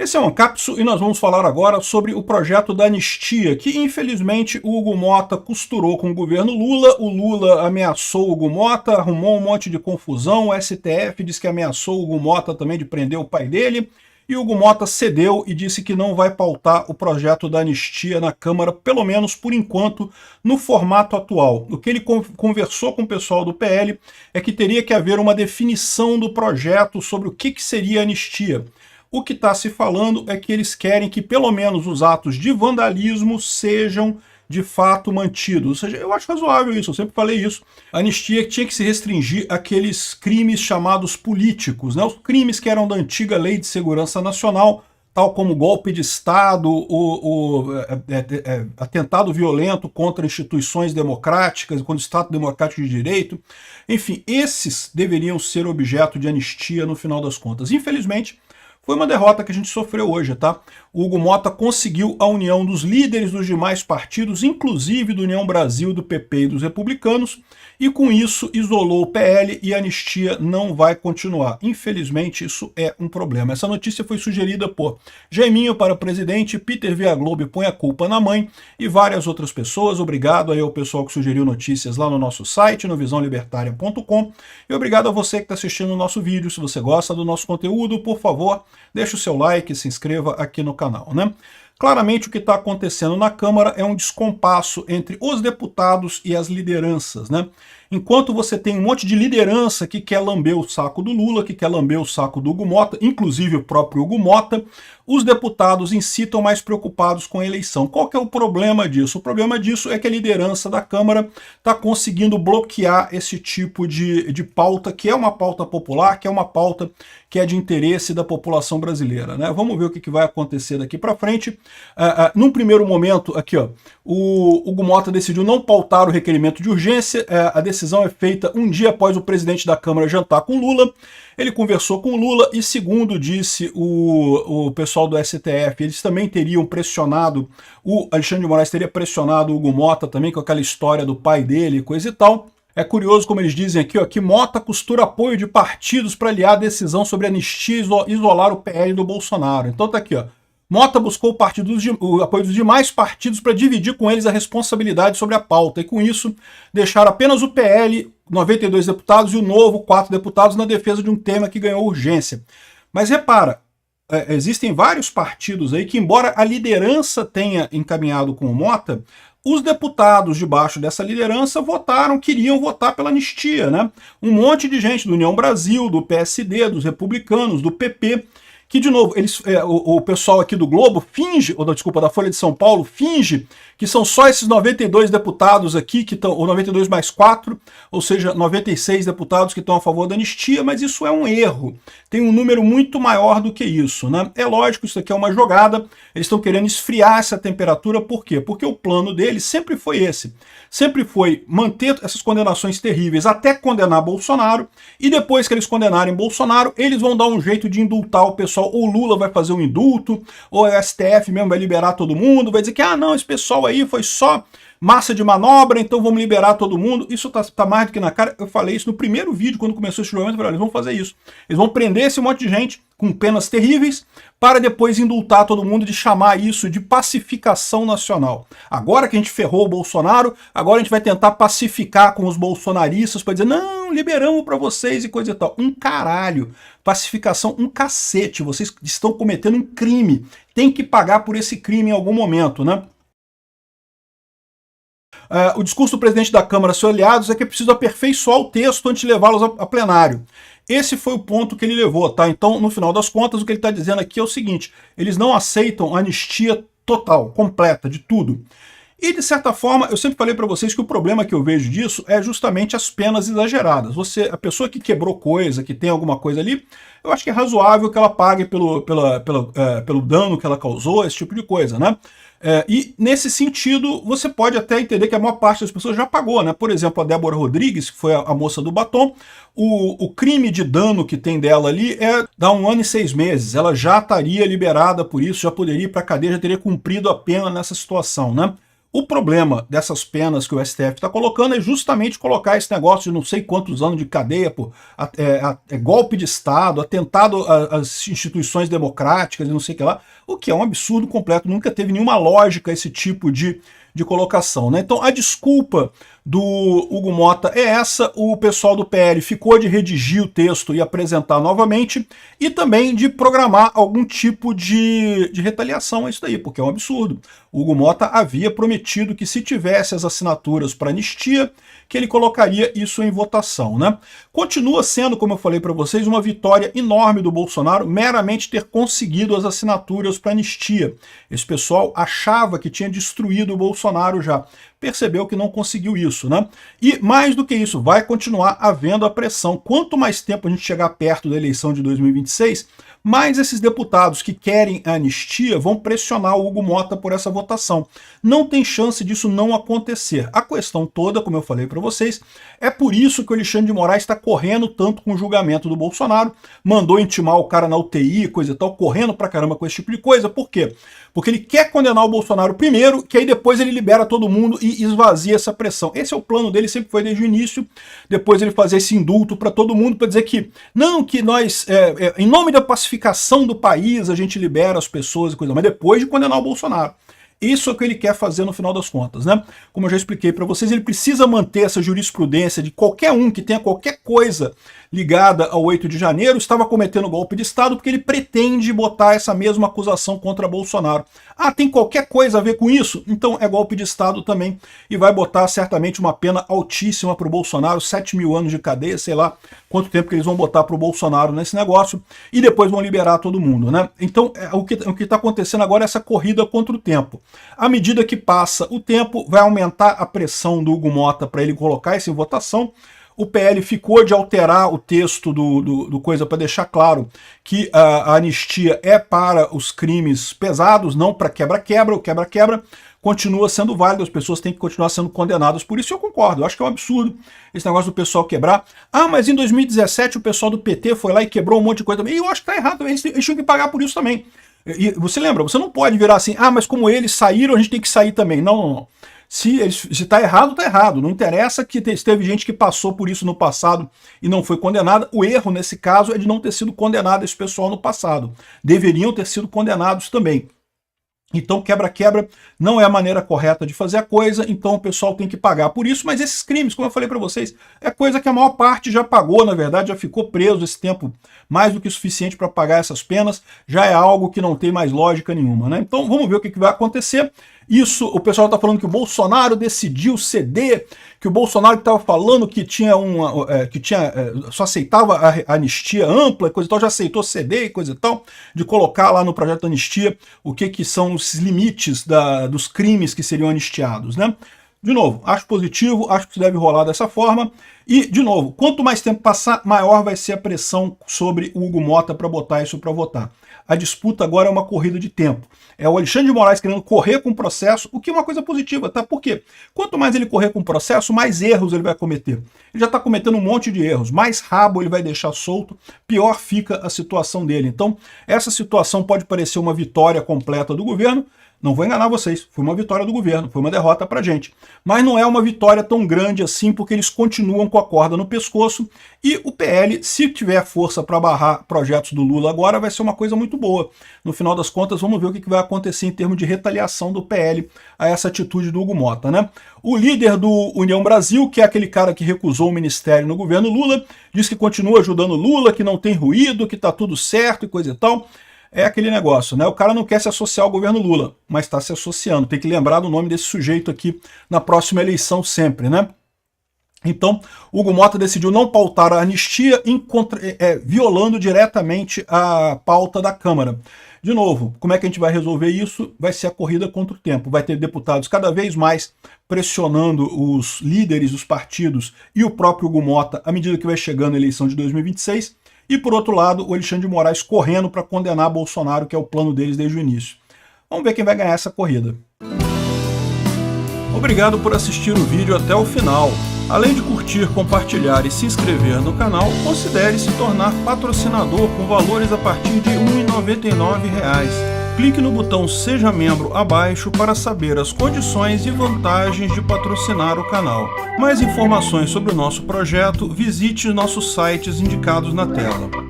Esse é o Ancapsu e nós vamos falar agora sobre o projeto da anistia, que infelizmente o Hugo Motta costurou com o governo Lula. O Lula ameaçou o Hugo Motta, arrumou um monte de confusão, o STF disse que ameaçou o Hugo Motta também de prender o pai dele, e o Hugo Motta cedeu e disse que não vai pautar o projeto da anistia na Câmara, pelo menos por enquanto, no formato atual. O que ele conversou com o pessoal do PL é que teria que haver uma definição do projeto sobre o que seria anistia. O que está se falando é que eles querem que pelo menos os atos de vandalismo sejam de fato mantidos. Ou seja, eu acho razoável isso, eu sempre falei isso. A anistia tinha que se restringir àqueles crimes chamados políticos, né? Os crimes que eram da antiga Lei de Segurança Nacional, tal como golpe de Estado, atentado violento contra instituições democráticas, contra o Estado Democrático de Direito. Enfim, esses deveriam ser objeto de anistia no final das contas. Infelizmente, foi uma derrota que a gente sofreu hoje, tá? O Hugo Motta conseguiu a união dos líderes dos demais partidos, inclusive do União Brasil, do PP e dos republicanos, e com isso isolou o PL e a anistia não vai continuar. Infelizmente, isso é um problema. Essa notícia foi sugerida por Jaiminho para presidente, Peter Viaglobe põe a culpa na mãe e várias outras pessoas. Obrigado aí ao pessoal que sugeriu notícias lá no nosso site, no visãolibertaria.com, e obrigado a você que está assistindo o nosso vídeo. Se você gosta do nosso conteúdo, por favor, deixe o seu like e se inscreva aqui no canal, né? Claramente o que está acontecendo na Câmara é um descompasso entre os deputados e as lideranças, né? Enquanto você tem um monte de liderança que quer lamber o saco do Lula, que quer lamber o saco do Hugo Motta, inclusive o próprio Hugo Motta, os deputados em si estão mais preocupados com a eleição. Qual que é o problema disso? O problema disso é que a liderança da Câmara está conseguindo bloquear esse tipo de pauta, que é uma pauta popular, que é uma pauta que é de interesse da população brasileira, né? Vamos ver o que vai acontecer daqui para frente. Num primeiro momento, aqui, ó, o Hugo Motta decidiu não pautar o requerimento de urgência. A decisão é feita um dia após o presidente da Câmara jantar com Lula. Ele conversou com Lula e, segundo disse o pessoal do STF, eles também teriam pressionado, o Alexandre de Moraes teria pressionado o Hugo Motta também com aquela história do pai dele, coisa e tal. É curioso como eles dizem aqui, ó, que Motta costura apoio de partidos para aliar a decisão sobre anistia e isolar o PL do Bolsonaro. Então tá aqui, ó. Motta buscou o apoio dos demais partidos para dividir com eles a responsabilidade sobre a pauta e, com isso, deixar apenas o PL, 92 deputados, e o Novo, 4 deputados, na defesa de um tema que ganhou urgência. Mas repara, existem vários partidos aí que, embora a liderança tenha encaminhado com o Motta, os deputados debaixo dessa liderança queriam votar pela anistia, né? Um monte de gente do União Brasil, do PSD, dos republicanos, do PP, que, de novo, o pessoal aqui do Globo finge, ou desculpa, da Folha de São Paulo, finge que são só esses 92 deputados aqui, que estão, ou 92 mais 4, ou seja, 96 deputados que estão a favor da anistia, mas isso é um erro. Tem um número muito maior do que isso, né? É lógico, isso aqui é uma jogada, eles estão querendo esfriar essa temperatura, por quê? Porque o plano deles sempre foi esse. Sempre foi manter essas condenações terríveis até condenar Bolsonaro, e depois que eles condenarem Bolsonaro, eles vão dar um jeito de indultar o pessoal. Ou Lula vai fazer um indulto, ou o STF mesmo vai liberar todo mundo, vai dizer que, não, esse pessoal aí foi só massa de manobra, então vamos liberar todo mundo. Isso tá mais do que na cara. Eu falei isso no primeiro vídeo, quando começou esse julgamento, eu falei, eles vão fazer isso. Eles vão prender esse monte de gente com penas terríveis, para depois indultar todo mundo, de chamar isso de pacificação nacional. Agora que a gente ferrou o Bolsonaro, agora a gente vai tentar pacificar com os bolsonaristas para dizer, não, liberamos para vocês e coisa e tal. Um caralho. Pacificação, um cacete. Vocês estão cometendo um crime. Tem que pagar por esse crime em algum momento, né? O discurso do presidente da Câmara, seus aliados, é que é preciso aperfeiçoar o texto antes de levá-los a plenário. Esse foi o ponto que ele levou, tá? Então, no final das contas, o que ele está dizendo aqui é o seguinte: eles não aceitam a anistia total, completa, de tudo. E, de certa forma, eu sempre falei para vocês que o problema que eu vejo disso é justamente as penas exageradas. A pessoa que quebrou coisa, que tem alguma coisa ali, eu acho que é razoável que ela pague pelo dano que ela causou, esse tipo de coisa, né? E, nesse sentido, você pode até entender que a maior parte das pessoas já pagou, né? Por exemplo, a Débora Rodrigues, que foi a moça do batom, o crime de dano que tem dela ali dá 1 ano e 6 meses. Ela já estaria liberada por isso, já poderia ir para a cadeia, já teria cumprido a pena nessa situação, né? O problema dessas penas que o STF está colocando é justamente colocar esse negócio de não sei quantos anos de cadeia por golpe de Estado, atentado às instituições democráticas e não sei o que lá, o que é um absurdo completo, nunca teve nenhuma lógica esse tipo de colocação, né? Então a desculpa do Hugo Mota é essa, o pessoal do PL ficou de redigir o texto e apresentar novamente, e também de programar algum tipo de retaliação a isso daí, porque é um absurdo. O Hugo Mota havia prometido que se tivesse as assinaturas para anistia, que ele colocaria isso em votação, né? Continua sendo, como eu falei para vocês, uma vitória enorme do Bolsonaro meramente ter conseguido as assinaturas para anistia. Esse pessoal achava que tinha destruído o Bolsonaro já. Percebeu que não conseguiu isso, né? E mais do que isso, vai continuar havendo a pressão. Quanto mais tempo a gente chegar perto da eleição de 2026, mais esses deputados que querem a anistia vão pressionar o Hugo Mota por essa votação. Não tem chance disso não acontecer. A questão toda, como eu falei para vocês, é por isso que o Alexandre de Moraes está correndo tanto com o julgamento do Bolsonaro, mandou intimar o cara na UTI, coisa e tal, correndo pra caramba com esse tipo de coisa. Por quê? Porque ele quer condenar o Bolsonaro primeiro, que aí depois ele libera todo mundo e esvazia essa pressão. Esse é o plano dele, sempre foi desde o início. Depois ele fazer esse indulto para todo mundo, para dizer que não, que nós, em nome da pacificação do país, a gente libera as pessoas e coisa, mas depois de condenar o Bolsonaro. Isso é o que ele quer fazer no final das contas, né? Como eu já expliquei para vocês, ele precisa manter essa jurisprudência de qualquer um que tenha qualquer coisa ligada ao 8 de janeiro estava cometendo golpe de Estado, porque ele pretende botar essa mesma acusação contra Bolsonaro. Ah, tem qualquer coisa a ver com isso? Então é golpe de Estado também, e vai botar certamente uma pena altíssima para o Bolsonaro, 7.000 anos de cadeia, sei lá quanto tempo que eles vão botar para o Bolsonaro nesse negócio, e depois vão liberar todo mundo, né? Então o que está acontecendo agora é essa corrida contra o tempo. À medida que passa o tempo, vai aumentar a pressão do Hugo Mota para ele colocar isso em votação. O PL ficou de alterar o texto do coisa para deixar claro que a anistia é para os crimes pesados, não para quebra-quebra. O quebra-quebra continua sendo válido, as pessoas têm que continuar sendo condenadas. Por isso eu concordo, eu acho que é um absurdo esse negócio do pessoal quebrar. Ah, mas em 2017 o pessoal do PT foi lá e quebrou um monte de coisa também. E eu acho que está errado também, eles tinham que pagar por isso também. E você lembra, você não pode virar assim, ah, mas como eles saíram, a gente tem que sair também. Não, não, não. Se está errado, está errado. Não interessa que teve gente que passou por isso no passado e não foi condenada. O erro, nesse caso, é de não ter sido condenado esse pessoal no passado. Deveriam ter sido condenados também. Então, quebra-quebra não é a maneira correta de fazer a coisa, então o pessoal tem que pagar por isso, mas esses crimes, como eu falei para vocês, é coisa que a maior parte já pagou, na verdade, já ficou preso esse tempo mais do que suficiente para pagar essas penas, já é algo que não tem mais lógica nenhuma, né? Então, vamos ver o que vai acontecer. Isso, o pessoal está falando que o Bolsonaro decidiu ceder, que o Bolsonaro estava falando que só aceitava a anistia ampla, coisa e tal, já aceitou ceder e coisa e tal, de colocar lá no projeto da anistia o que são os limites dos crimes que seriam anistiados, né? De novo, acho positivo, acho que isso deve rolar dessa forma. E, de novo, quanto mais tempo passar, maior vai ser a pressão sobre o Hugo Mota para botar isso para votar. A disputa agora é uma corrida de tempo. É o Alexandre de Moraes querendo correr com o processo, o que é uma coisa positiva, tá? Por quê? Quanto mais ele correr com o processo, mais erros ele vai cometer. Ele já está cometendo um monte de erros. Mais rabo ele vai deixar solto, pior fica a situação dele. Então, essa situação pode parecer uma vitória completa do governo. Não vou enganar vocês, foi uma vitória do governo, foi uma derrota pra gente. Mas não é uma vitória tão grande assim, porque eles continuam com a corda no pescoço, e o PL, se tiver força para barrar projetos do Lula agora, vai ser uma coisa muito boa. No final das contas, vamos ver o que vai acontecer em termos de retaliação do PL a essa atitude do Hugo Mota, né? O líder do União Brasil, que é aquele cara que recusou o ministério no governo Lula, diz que continua ajudando Lula, que não tem ruído, que tá tudo certo e coisa e tal. É aquele negócio, né? O cara não quer se associar ao governo Lula, mas está se associando. Tem que lembrar do nome desse sujeito aqui na próxima eleição sempre, né? Então, Hugo Mota decidiu não pautar a anistia, violando diretamente a pauta da Câmara. De novo, como é que a gente vai resolver isso? Vai ser a corrida contra o tempo. Vai ter deputados cada vez mais pressionando os líderes dos partidos e o próprio Hugo Mota à medida que vai chegando a eleição de 2026. E, por outro lado, o Alexandre de Moraes correndo para condenar Bolsonaro, que é o plano deles desde o início. Vamos ver quem vai ganhar essa corrida. Obrigado por assistir o vídeo até o final. Além de curtir, compartilhar e se inscrever no canal, considere se tornar patrocinador com valores a partir de R$ 1,99. Clique no botão Seja Membro abaixo para saber as condições e vantagens de patrocinar o canal. Mais informações sobre o nosso projeto, visite nossos sites indicados na tela.